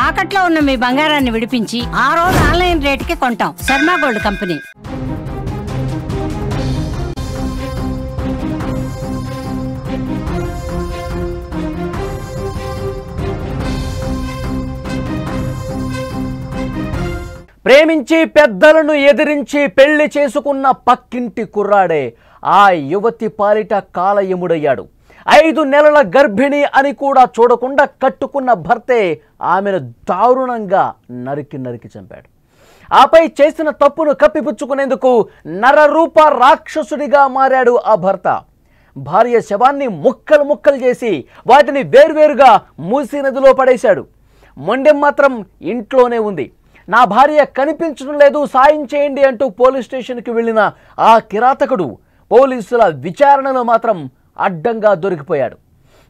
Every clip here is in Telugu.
తాకట్లో ఉన్న మీ బంగారాన్ని విడిపించి ఆ రోజు ఆన్లైన్ రేటుకి కొంటాం. Sharma gold company. ప్రేమించి పెద్దలను ఎదిరించి పెళ్లి చేసుకున్న పక్కింటి కుర్రాడే ఆ యువతి పాలిట కాలయముడయ్యాడు. 5 నెలల గర్భిణి అని కూడా చూడకుండా కట్టుకున్న భర్తే ఆమెను దారుణంగా నరికి చంపాడు. ఆపై చేసిన తప్పును కప్పిపుచ్చుకునేందుకు నరరూప రాక్షసుడిగా మారాడు ఆ భర్త. భార్య శవాన్ని ముక్కలు చేసి వాటిని వేర్వేరుగా మూసీ నదిలో పడేశాడు. మొండెం మాత్రం ఇంట్లోనే ఉంది. నా భార్య కనిపించడం లేదు, సాయం చేయండి అంటూ పోలీస్ స్టేషన్కి వెళ్ళిన ఆ కిరాతకుడు పోలీసుల విచారణలో మాత్రం అడ్డంగా దొరికిపోయాడు.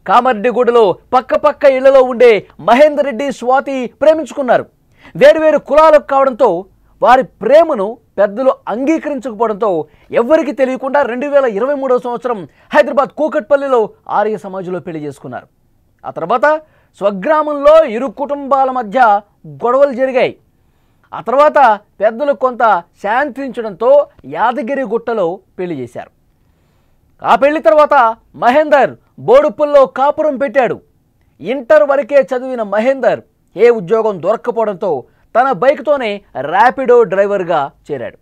కామారెడ్డిగూడలో పక్క ఇళ్లలో ఉండే మహేందర్ రెడ్డి, స్వాతి ప్రేమించుకున్నారు. వేరువేరు కులాలకు కావడంతో వారి ప్రేమను పెద్దలు అంగీకరించకపోవడంతో ఎవ్వరికీ తెలియకుండా 2023వ సంవత్సరం హైదరాబాద్ కూకట్పల్లిలో ఆర్య సమాజంలో పెళ్లి చేసుకున్నారు. ఆ తర్వాత స్వగ్రామంలో ఇరు కుటుంబాల మధ్య గొడవలు జరిగాయి. ఆ తర్వాత పెద్దలు కొంత శాంతించడంతో యాదగిరి గుట్టలో పెళ్లి చేశారు. ఆ పెళ్లి తర్వాత మహేందర్ బోడుపుల్లో కాపురం పెట్టాడు. ఇంటర్ వరకే చదివిన మహేందర్ ఏ ఉద్యోగం దొరక్కపోవడంతో తన బైక్తోనే ర్యాపిడో డ్రైవర్గా చేరాడు.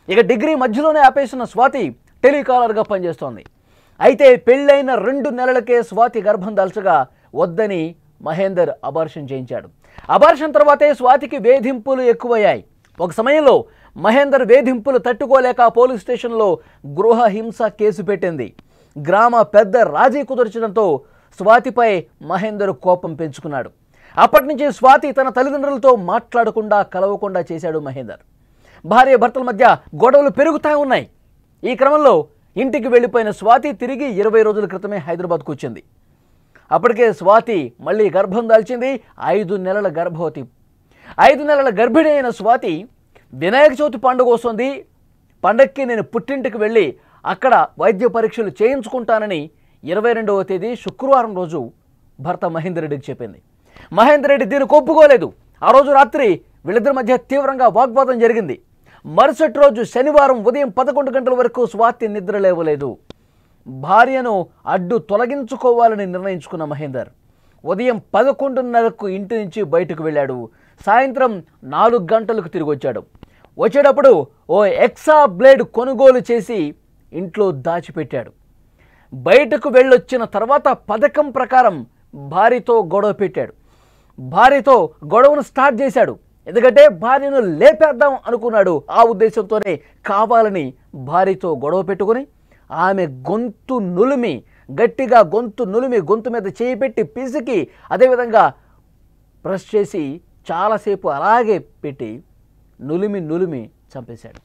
ఇక డిగ్రీ మధ్యలోనే ఆపేసిన స్వాతి టెలికాలర్గా పనిచేస్తోంది. అయితే పెళ్ళైన 2 నెలలకే స్వాతి గర్భం దాల్చగా వద్దని మహేందర్ అబార్షన్ చేయించాడు. అబార్షన్ తర్వాతే స్వాతికి వేధింపులు ఎక్కువయ్యాయి. ఒక సమయంలో మహేందర్ వేధింపులు తట్టుకోలేక పోలీస్ స్టేషన్లో గృహ హింస కేసు పెట్టింది. గ్రామ పెద్ద రాజీ కుదర్చడంతో స్వాతిపై మహేందర్ కోపం పెంచుకున్నాడు. అప్పటి నుంచి స్వాతి తన తల్లిదండ్రులతో మాట్లాడకుండా కలవకుండా చేశాడు మహేందర్. భార్య భర్తల మధ్య గొడవలు పెరుగుతూ ఉన్నాయి. ఈ క్రమంలో ఇంటికి వెళ్ళిపోయిన స్వాతి తిరిగి 20 రోజుల క్రితమే హైదరాబాద్కు వచ్చింది. అప్పటికే స్వాతి మళ్ళీ గర్భం దాల్చింది. 5 నెలల గర్భవతి. 5 నెలల గర్భిణి అయిన స్వాతి వినాయక చవితి పండుగ వస్తుంది, పండగకి నేను పుట్టింటికి వెళ్ళి అక్కడ వైద్య పరీక్షలు చేయించుకుంటానని 22వ తేదీ శుక్రవారం రోజు భర్త మహేందర్ రెడ్డికి చెప్పింది. మహేందర్ రెడ్డి దీనికి ఒప్పుకోలేదు. ఆ రోజు రాత్రి వీళ్ళిద్దరి మధ్య తీవ్రంగా వాగ్వాదం జరిగింది. మరుసటి రోజు శనివారం ఉదయం 11 గంటల వరకు స్వాతి నిద్ర లేవలేదు. భార్యను అడ్డు తొలగించుకోవాలని నిర్ణయించుకున్న మహేందర్ ఉదయం 11:30కు ఇంటి నుంచి బయటకు వెళ్ళాడు. సాయంత్రం 4 గంటలకు తిరిగి వచ్చాడు. వచ్చేటప్పుడు ఓ ఎక్సా బ్లేడ్ కొనుగోలు చేసి ఇంట్లో దాచిపెట్టాడు. బయటకు వెళ్ళొచ్చిన తర్వాత పథకం ప్రకారం భార్యతో గొడవ పెట్టాడు. భార్యతో గొడవను స్టార్ట్ చేశాడు. ఎందుకంటే భార్యను లేపేద్దాం అనుకున్నాడు. ఆ ఉద్దేశంతోనే కావాలని భార్యతో గొడవ పెట్టుకుని ఆమె గొంతు నులిమి, గట్టిగా గొంతు నులిమి, గొంతు మీద చేయి పెట్టి పిసికి అదేవిధంగా ప్రెస్ చేసి చాలాసేపు అలాగే పెట్టి నులిమి చంపేశాడు.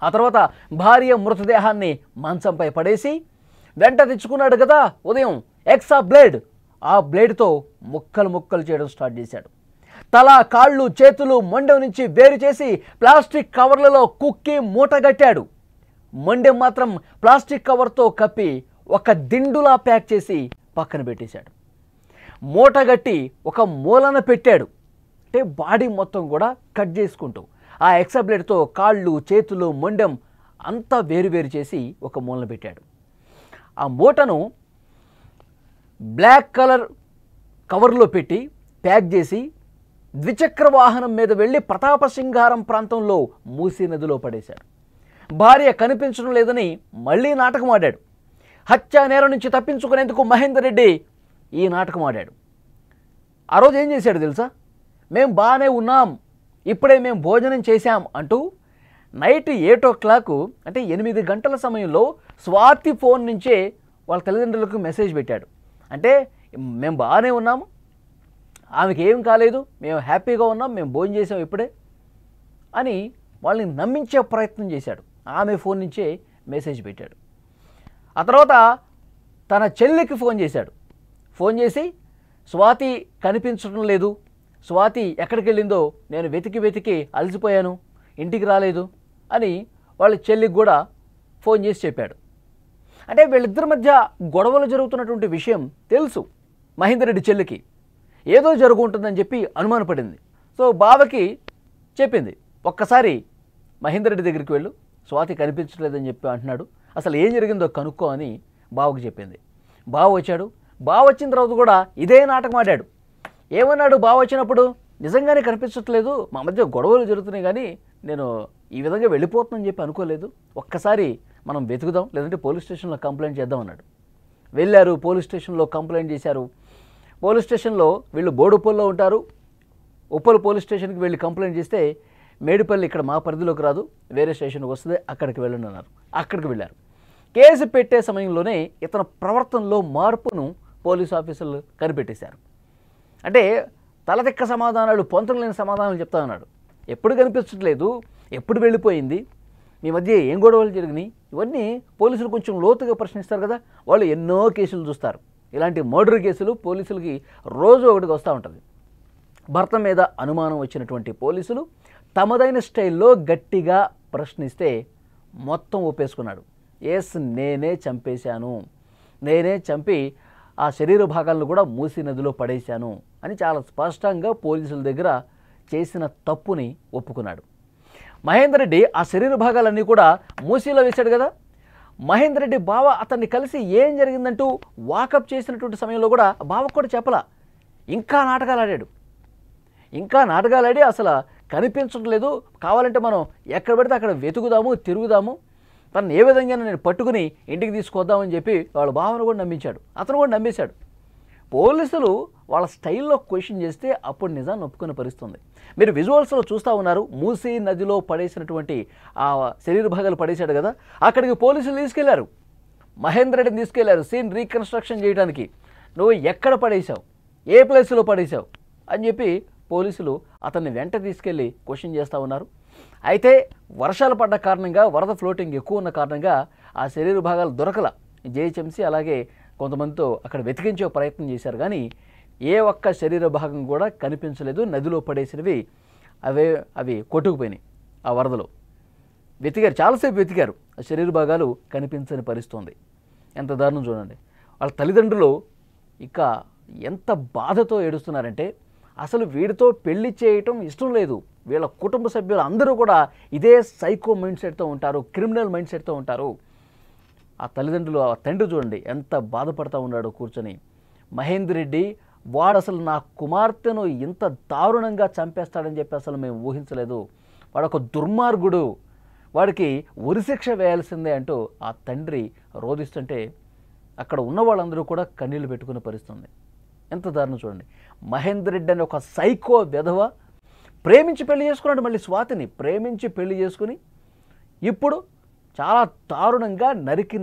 ఆ తర్వాత భార్య మృతదేహాన్ని మంచంపై పడేసి వెంట తెచ్చుకున్నాడు కదా ఉదయం ఎక్సా బ్లేడ్, ఆ బ్లేడ్తో ముక్కలు చేయడం స్టార్ట్ చేశాడు. తల, కాళ్ళు, చేతులు మొండెం నుంచి వేరు చేసి ప్లాస్టిక్ కవర్లలో కుక్కి మూటగట్టాడు. మొండెం మాత్రం ప్లాస్టిక్ కవర్తో కప్పి ఒక దిండులా ప్యాక్ చేసి పక్కన పెట్టేశాడు. మూటగట్టి ఒక మూలన పెట్టాడు. అంటే బాడీ మొత్తం కూడా కట్ చేసుకుంటూ ఆ ఎక్సా బ్లేడ్తో కాళ్ళు, చేతులు, మొండెం అంతా వేరు చేసి ఒక మూలన పెట్టాడు. ఆ మూటను బ్లాక్ కలర్ కవర్లో పెట్టి ప్యాక్ చేసి ద్విచక్ర వాహనం మీద వెళ్ళి ప్రతాపసింగారం ప్రాంతంలో మూసీ నదిలో పడేశాడు. భార్య కనిపించడం లేదని మళ్ళీ నాటకం ఆడాడు. హత్యా నేరం నుంచి తప్పించుకునేందుకు మహేందర్ రెడ్డి ఈ నాటకం ఆడాడు. ఆ రోజు ఏం చేశాడు తెలుసా? మేము బాగానే ఉన్నాం, ఇప్పుడే మేము భోజనం చేశాం అంటూ నైట్ 8 o'clock అంటే 8 గంటల సమయంలో స్వాతి ఫోన్ నుంచే వాళ్ళ తల్లిదండ్రులకు మెసేజ్ పెట్టాడు. అంటే మేము బాగానే ఉన్నాము, ఆమెకి ఏం కాలేదు, మేము హ్యాపీగా ఉన్నాం, మేము భోజనం చేసాం ఇప్పుడే అని వాళ్ళని నమ్మించే ప్రయత్నం చేశాడు. ఆమె ఫోన్ నుంచే మెసేజ్ పెట్టాడు. ఆ తర్వాత తన చెల్లికి ఫోన్ చేశాడు. ఫోన్ చేసి స్వాతి కనిపించడం లేదు, స్వాతి ఎక్కడికి వెళ్ళిందో నేను వెతికి అలసిపోయాను, ఇంటికి రాలేదు అని వాళ్ళ చెల్లికి కూడా ఫోన్ చేసి చెప్పాడు. అంటే వీళ్ళిద్దరి మధ్య గొడవలు జరుగుతున్నటువంటి విషయం తెలుసు మహేందర్ రెడ్డి చెల్లికి. ఏదో జరుగుంటుందని చెప్పి అనుమానపడింది. సో బావకి చెప్పింది, ఒక్కసారి మహేందర్ రెడ్డి దగ్గరికి వెళ్ళు, స్వాతి కనిపించలేదని చెప్పి అంటున్నాడు, అసలు ఏం జరిగిందో కనుక్కో అని బావకు చెప్పింది. బావ వచ్చాడు. బావ వచ్చిన తర్వాత కూడా ఇదే నాటకం ఆడాడు. ఏమన్నాడు బావ వచ్చినప్పుడు? నిజంగానే కనిపించట్లేదు, మా మధ్య గొడవలు జరుగుతున్నాయి, కానీ నేను ఈ విధంగా వెళ్ళిపోతుందని చెప్పి అనుకోలేదు, ఒక్కసారి మనం వెతుకుదాం, లేదంటే పోలీస్ స్టేషన్లో కంప్లైంట్ చేద్దాం అన్నాడు. వెళ్ళారు, పోలీస్ స్టేషన్లో కంప్లైంట్ చేశారు. పోలీస్ స్టేషన్లో వీళ్ళు బోడుపల్లిలో ఉంటారు. ఉప్పల్ పోలీస్ స్టేషన్కి వెళ్ళి కంప్లైంట్ చేస్తే, మేడిపల్లి ఇక్కడ మా పరిధిలోకి రాదు, వేరే స్టేషన్కి వస్తుంది, అక్కడికి వెళ్ళండి అన్నారు. అక్కడికి వెళ్ళారు. కేసు పెట్టే సమయంలోనే ఇతని ప్రవర్తనలో మార్పును పోలీస్ ఆఫీసర్లు కనిపెట్టేశారు. అంటే తలదిక్క సమాధానాలు, పొంతలు లేని సమాధానాలు చెప్తా ఉన్నాడు. ఎప్పుడు కనిపించట్లేదు, ఎప్పుడు వెళ్ళిపోయింది, మీ మధ్య ఏం గొడవలు జరిగినాయి, ఇవన్నీ పోలీసులు కొంచెం లోతుగా ప్రశ్నిస్తారు కదా. వాళ్ళు ఎన్నో కేసులు చూస్తారు. ఇలాంటి మర్డర్ కేసులు పోలీసులకి రోజు ఒకటికి వస్తూ ఉంటుంది. భర్త మీద అనుమానం వచ్చినటువంటి పోలీసులు తమదైన స్టైల్లో గట్టిగా ప్రశ్నిస్తే మొత్తం ఒప్పేసుకున్నాడు. ఎస్, నేనే చంపేశాను, నేనే చంపి ఆ శరీర భాగాలను కూడా మూసీ నదిలో పడేశాను అని చాలా స్పష్టంగా పోలీసుల దగ్గర చేసిన తప్పుని ఒప్పుకున్నాడు. మహేందర్ రెడ్డి ఆ శరీర భాగాలన్నీ కూడా మూసీలో వేశాడు కదా. మహేందర్ రెడ్డి బావ అతన్ని కలిసి ఏం జరిగిందంటూ వాకప్ చేసినటువంటి సమయంలో కూడా బావకు కూడా చెప్పలా. ఇంకా నాటకాలు ఆడి అసలు కనిపించట్లేదు, కావాలంటే మనం ఎక్కడ పడితే అక్కడ వెతుకుదాము, తిరుగుదాము, తను ఏ విధంగా నేను పట్టుకుని ఇంటికి తీసుకొద్దామని చెప్పి వాళ్ళ బావను కూడా నమ్మించాడు. అతను కూడా నమ్మేశాడు. పోలీసులు వాళ్ళ స్టైల్లో క్వశ్చన్ చేస్తే అప్పుడు నిజాన్ని ఒప్పుకునే పరిస్థితుంది. మీరు విజువల్స్లో చూస్తూ ఉన్నారు. మూసీ నదిలో పడేసినటువంటి ఆ శరీర భాగాలు పడేశాడు కదా, అక్కడికి పోలీసులు తీసుకెళ్లారు. మహేందర్ రెడ్డిని తీసుకెళ్లారు సీన్ రీకన్స్ట్రక్షన్ చేయడానికి. నువ్వు ఎక్కడ పడేశావు, ఏ ప్లేస్లో పడేశావు అని చెప్పి పోలీసులు అతన్ని వెంట తీసుకెళ్ళి క్వశ్చన్ చేస్తూ ఉన్నారు. అయితే వర్షాలు పడ్డ కారణంగా, వరద ఫ్లోటింగ్ ఎక్కువ ఉన్న కారణంగా ఆ శరీర భాగాలు దొరకల. జేహెచ్ఎంసీ అలాగే కొంతమందితో అక్కడ వెతికించే ప్రయత్నం చేశారు, కానీ ఏ ఒక్క శరీర భాగం కూడా కనిపించలేదు. నదిలో పడేసినవి అవి కొట్టుకుపోయినాయి ఆ వరదలో. వెతికారు, చాలాసేపు వెతికారు, ఆ శరీర భాగాలు కనిపించని పరిస్థితుంది. ఎంత దారుణం చూడండి. వాళ్ళ తల్లిదండ్రులు ఇక ఎంత బాధతో ఏడుస్తున్నారంటే, అసలు వీడితో పెళ్లి చేయటం ఇష్టం లేదు. వీళ్ళ కుటుంబ సభ్యులు అందరూ కూడా ఇదే సైకో మైండ్ సెట్తో ఉంటారు, క్రిమినల్ మైండ్ సెట్తో ఉంటారు. ఆ తల్లిదండ్రులు, ఆ తండ్రి చూడండి ఎంత బాధపడతా ఉన్నాడు కూర్చొని. మహేందర్ రెడ్డి వాడు అసలు నా కుమార్తెను ఇంత దారుణంగా చంపేస్తాడని చెప్పి అసలు మేము ఊహించలేదు, వాడొక దుర్మార్గుడు, వాడికి ఉరిశిక్ష వేయాల్సిందే అంటూ ఆ తండ్రి రోధిస్తుంటే అక్కడ ఉన్న వాళ్ళందరూ కూడా కన్నీళ్లు పెట్టుకునే పరిస్థితుంది. ఎంత దారుణం చూడండి. మహేందర్ రెడ్డి అనే ఒక సైకో వెధవ ప్రేమించి పెళ్లి చేసుకున్నాడు. మళ్ళీ స్వాతిని ప్రేమించి పెళ్లి చేసుకుని ఇప్పుడు చాలా దారుణంగా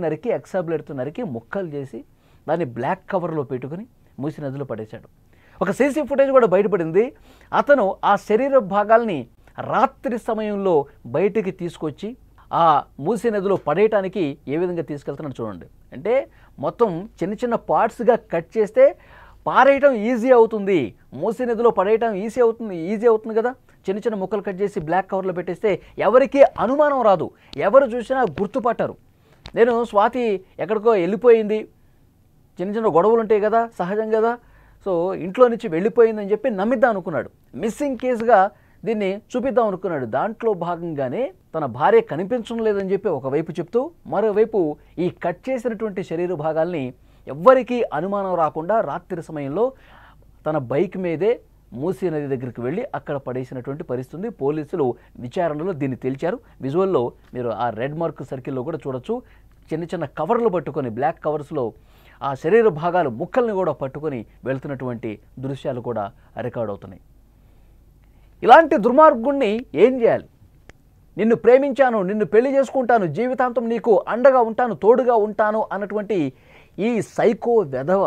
నరికి ఎక్సాబ్లేట్తో నరికి ముక్కలు చేసి దాన్ని బ్లాక్ కవర్లో పెట్టుకుని మూసీ నదిలో పడేశాడు. ఒక సీసీ ఫుటేజ్ కూడా బయటపడింది. అతను ఆ శరీర భాగాల్ని రాత్రి సమయంలో బయటికి తీసుకొచ్చి ఆ మూసీ నదిలో పడేయటానికి ఏ విధంగా తీసుకెళ్తున్నాడు చూడండి. అంటే మొత్తం చిన్న చిన్న పార్ట్స్గా కట్ చేస్తే పారేయటం ఈజీ అవుతుంది, మూసీ నదిలో పడేయటం ఈజీ అవుతుంది కదా. చిన్న చిన్న ముక్కలు కట్ చేసి బ్లాక్ కవర్లో పెట్టేస్తే ఎవరికీ అనుమానం రాదు, ఎవరు చూసినా గుర్తుపట్టరు. నేను స్వాతి ఎక్కడికో వెళ్ళిపోయింది, చిన్న చిన్న గొడవలు ఉంటాయి కదా, సహజం కదా, సో ఇంట్లో నుంచి వెళ్ళిపోయిందని చెప్పి నమ్మిద్దాం అనుకున్నాడు. మిస్సింగ్ కేసుగా దీన్ని చూపిద్దాం అనుకున్నాడు. దాంట్లో భాగంగానే తన భార్య కనిపించడం లేదని చెప్పి ఒకవైపు చెప్తూ, మరోవైపు ఈ కట్ చేసినటువంటి శరీర భాగాల్ని ఎవ్వరికీ అనుమానం రాకుండా రాత్రి సమయంలో తన బైక్ మీదే మూసీ నది దగ్గరికి వెళ్ళి అక్కడ పడేసినటువంటి పరిస్థితి. పోలీసులు విచారణలో దీన్ని తేల్చారు. విజువల్లో మీరు ఆ రెడ్ మార్క్ సర్కిల్లో కూడా చూడొచ్చు. చిన్న చిన్న కవర్లు పట్టుకొని, బ్లాక్ కవర్స్లో ఆ శరీర భాగాలు ముక్కల్ని కూడా పట్టుకొని వెళ్తున్నటువంటి దృశ్యాలు కూడా రికార్డ్ అవుతున్నాయి. ఇలాంటి దుర్మార్గుణ్ణి ఏం చేయాలి? నిన్ను ప్రేమించాను, నిన్ను పెళ్లి చేసుకుంటాను, జీవితాంతం నీకు అండగా ఉంటాను, తోడుగా ఉంటాను అన్నటువంటి ఈ సైకో వెధవ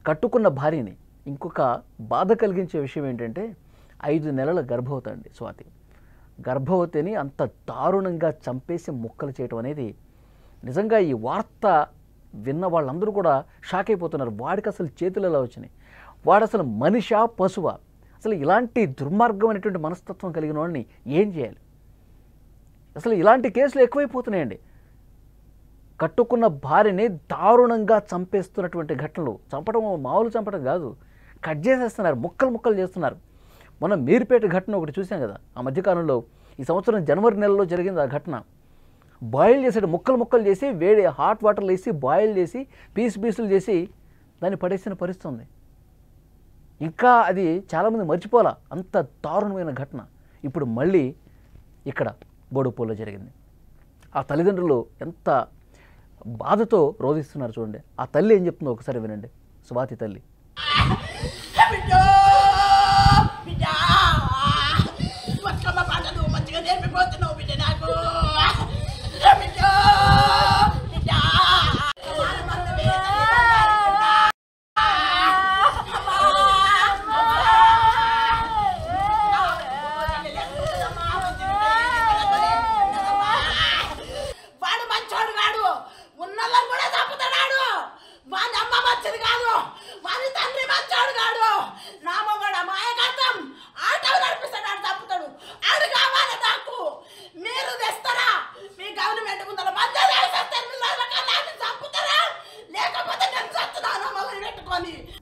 కట్టుకున్న భార్యని, ఇంకొక బాధ కలిగించే విషయం ఏంటంటే 5 నెలల గర్భవతి అండి స్వాతి. గర్భవతిని అంత దారుణంగా చంపేసి ముక్కలు చేయటం అనేది నిజంగా ఈ వార్త విన్న వాళ్ళందరూ కూడా షాక్ అయిపోతున్నారు. వాడికి అసలు చేతులు ఎలా వచ్చినాయి? వాడు అసలు మనిషా, పశువా? అసలు ఇలాంటి దుర్మార్గమైనటువంటి మనస్తత్వం కలిగిన వాడిని ఏం చేయాలి? అసలు ఇలాంటి కేసులు ఎక్కువైపోతున్నాయండి. కట్టుకున్న భార్యని దారుణంగా చంపేస్తున్నటువంటి ఘటనలు. చంపడం మామూలు చంపడం కాదు, కట్ చేసేస్తున్నారు, ముక్కలు ముక్కలు చేస్తున్నారు. మొన్న మీర్పేట ఘటన ఒకటి చూసాం కదా ఆ మధ్యకాలంలో, ఈ సంవత్సరం జనవరి నెలలో జరిగింది ఆ ఘటన. బాయిల్ చేసాడు, ముక్కలు ముక్కలు చేసి వేడి హాట్ వాటర్లో వేసి బాయిల్ చేసి పీసులు చేసి దాన్ని పడేసిన పరిస్థితి ఉంది. ఇంకా అది చాలామంది మర్చిపోలా, అంత దారుణమైన ఘటన ఇప్పుడు మళ్ళీ ఇక్కడ బోడుపూర్లో జరిగింది. ఆ తల్లిదండ్రులు ఎంత బాధతో రోధిస్తున్నారు చూడండి. ఆ తల్లి ఏం చెప్తుందో ఒకసారి వినండి. స్వాతి తల్లి.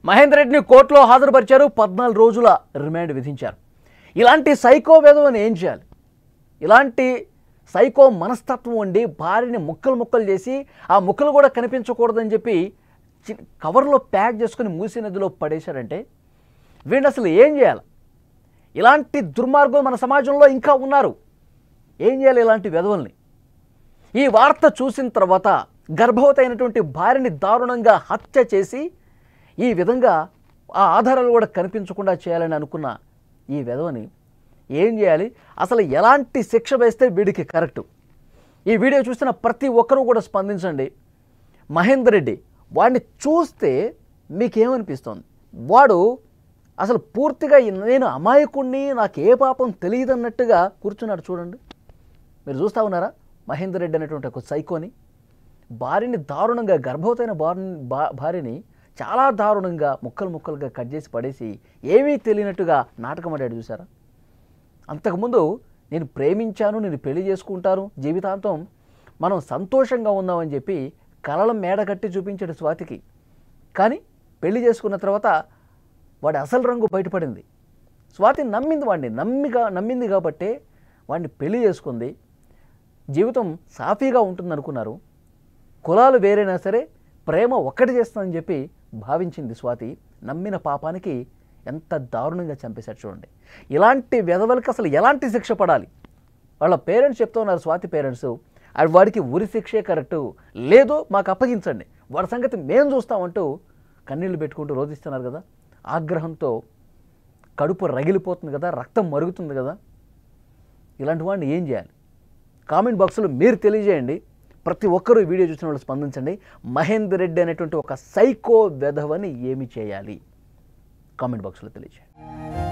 మహేందర్ రెడ్డిని కోర్టులో హాజరుపరిచారు, 14 రోజుల రిమాండ్ విధించారు. ఇలాంటి సైకో వెధవని ఏం చేయాలి? ఇలాంటి సైకో మనస్తత్వం ఉండి భార్యని ముక్కలు ముక్కలు చేసి ఆ ముక్కలు కూడా కనిపించకూడదని చెప్పి కవర్లో ప్యాక్ చేసుకుని మూసీ నదిలో పడేశాడంటే వీడిని అసలు ఏం చేయాలి? ఇలాంటి దుర్మార్గం మన సమాజంలో ఇంకా ఉన్నారు. ఏం చేయాలి ఇలాంటి వెధవల్ని? ఈ వార్త చూసిన తర్వాత గర్భవతి అయినటువంటి భార్యని దారుణంగా హత్య చేసి ఈ విధంగా ఆ ఆధారాలు కూడా కనిపించకుండా చేయాలని అనుకున్న ఈ వెధవని ఏం చేయాలి? అసలు ఎలాంటి శిక్ష వేస్తే వీడికి కరెక్టు? ఈ వీడియో చూస్తున్న ప్రతి ఒక్కరూ కూడా స్పందించండి. మహేందర్ రెడ్డి వాడిని చూస్తే మీకేమనిపిస్తోంది? వాడు అసలు పూర్తిగా నేను అమాయకుణ్ణి, నాకు ఏ పాపం తెలియదన్నట్టుగా కూర్చున్నాడు చూడండి. మీరు చూస్తూ ఉన్నారా? మహేందర్ రెడ్డి అనేటువంటి ఒక సైకోని భార్యని దారుణంగా, గర్భవతైన భార్యని చాలా దారుణంగా ముక్కలు ముక్కలుగా కట్ చేసి పడేసి ఏమీ తెలియనట్టుగా నాటకం ఆడాడు చూసారా? అంతకుముందు నేను ప్రేమించాను, నేను పెళ్లి చేసుకుంటాను, జీవితాంతం మనం సంతోషంగా ఉందామని చెప్పి కలల మేడ కట్టి చూపించాడు స్వాతికి. కానీ పెళ్లి చేసుకున్న తర్వాత వాడి అసలు రంగు బయటపడింది. స్వాతి నమ్మింది, వాడిని నమ్మింది కాబట్టే వాడిని పెళ్లి చేసుకుంది. జీవితం సాఫీగా ఉంటుందనుకున్నారు. కులాలు వేరైనా సరే ప్రేమ ఒక్కటి చేస్తుందని చెప్పి భావించింది స్వాతి. నమ్మిన పాపానికి ఎంత దారుణంగా చంపేశాడు చూడండి. ఇలాంటి వెధవలకి అసలు ఎలాంటి శిక్ష పడాలి? వాళ్ళ పేరెంట్స్ చెప్తూ ఉన్నారు, స్వాతి పేరెంట్స్, వాడికి ఉరి శిక్షే కరెక్టు, లేదు మాకు అప్పగించండి, వాడి సంగతి మేము చూస్తామంటూ కన్నీళ్లు పెట్టుకుంటూ రోధిస్తున్నారు కదా. ఆగ్రహంతో కడుపు రగిలిపోతుంది కదా, రక్తం మరుగుతుంది కదా. ఇలాంటి వాడిని ఏం చేయాలి? కామెంట్ బాక్స్లో మీరు తెలియజేయండి. ప్రతి ఒక్కరూ ఈ వీడియో చూసిన వాళ్ళు స్పందించండి. మహేందర్ రెడ్డి అనేటువంటి ఒక సైకో వెధవని ఏమి చేయాలి? కామెంట్ బాక్స్లో తెలియజేయండి.